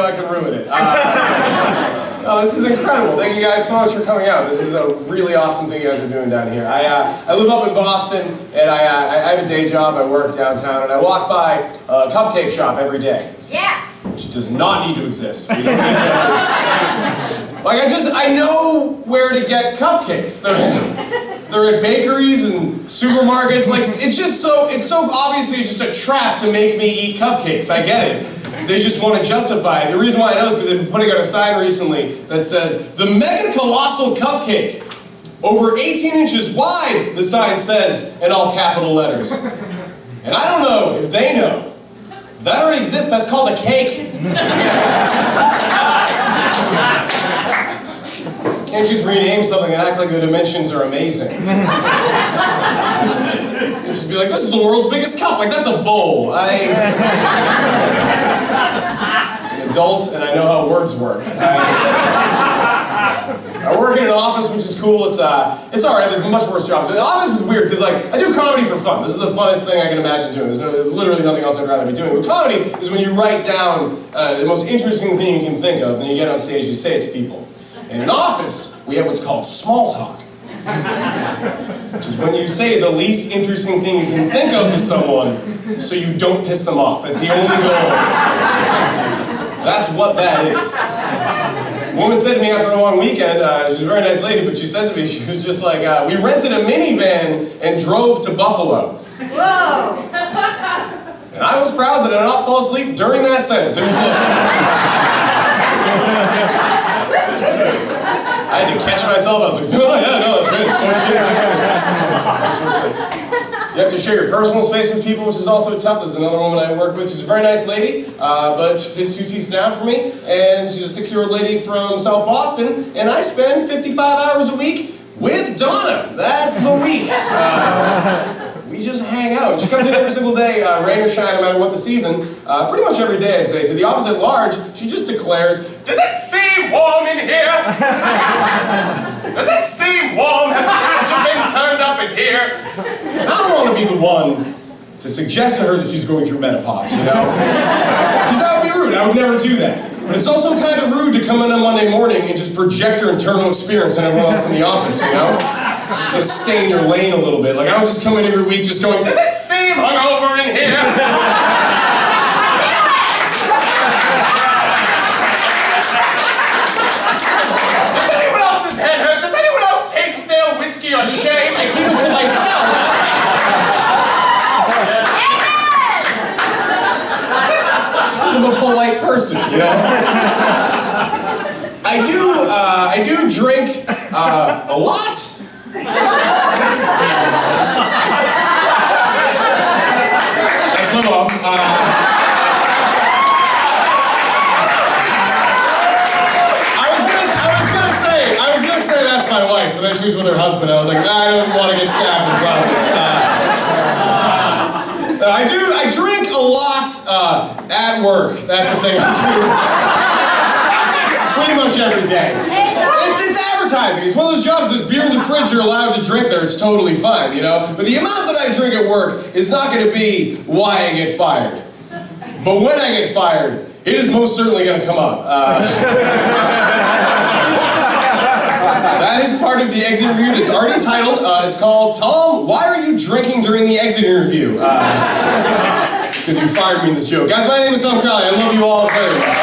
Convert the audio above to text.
I can ruin it. Oh, this is incredible. Thank you guys so much for coming out. This is a really awesome thing you guys are doing down here. I live up in Boston, and I have a day job. I work downtown, and I walk by a cupcake shop every day. Yeah. Which does not need to exist. We don't need those. Like, I know where to get cupcakes. They're at bakeries and supermarkets. Like, it's so obviously just a trap to make me eat cupcakes. I get it. They just want to justify it. The reason why I know is because they've been putting out a sign recently that says, "The Mega Colossal Cupcake, over 18 inches wide," the sign says in all capital letters. And I don't know if they know. That already exists. That's called a cake. Can't just rename something and act like the dimensions are amazing. You should be like, "This is the world's biggest cup." Like, that's a bowl. I'm an adult and I know how words work. I work in an office, which is cool. It's alright. There's much worse jobs. The office is weird because, like, I do comedy for fun. This is the funnest thing I can imagine doing. There's literally nothing else I'd rather be doing. But comedy is when you write down the most interesting thing you can think of, and then you get on stage and you say it to people. In an office, we have what's called small talk, which is when you say the least interesting thing you can think of to someone so you don't piss them off. That's the only goal. That's what that is. A woman said to me after a long weekend, she's a very nice lady, but she said to me, she was just like, "We rented a minivan and drove to Buffalo." Whoa! And I was proud that I did not fall asleep during that sentence. It was close. I had to catch myself. I was like, "Oh yeah, no, it's good. You have to share your personal space with people, which is also tough. There's another woman I work with. She's a very nice lady, but she sits 2 seats down from me, and she's a 60-year-old lady from South Boston, and I spend 55 hours a week with Donna. That's the week. We just hang out. She comes in every single day, rain or shine, no matter what the season. Pretty much every day, I'd say. To the opposite large, she just declares, "Does it seem warm in here? Does it seem warm? Has the temperature been turned up in here?" I don't want to be the one to suggest to her that she's going through menopause, you know? Because that would be rude. I would never do that. But it's also kind of rude to come in on Monday morning and just project your internal experience on everyone else in the office, you know? You gotta stay in your lane a little bit. Like, I don't just come in every week just going, "Does it seem hungover in here?" Does anyone else's head hurt? Does anyone else taste stale whiskey or shame? I keep it to myself. I'm a polite person, you know? I do drink a lot. That's my mom. I was gonna say that's my wife, but then she was with her husband. I was like, "Nah, I don't want to get stabbed in Providence." I drink a lot at work. That's the thing I do. Pretty much every day. It's advertising. It's one of those jobs. There's beer in the fridge. You're allowed to drink there. It's totally fine, you know. But the amount that I drink at work is not going to be why I get fired. But when I get fired, it is most certainly going to come up. That is part of the exit interview that's already titled. It's called, "Tom, why are you drinking during the exit interview?" It's because you fired me in this joke. Guys, my name is Thom Crowley. I love you all very much.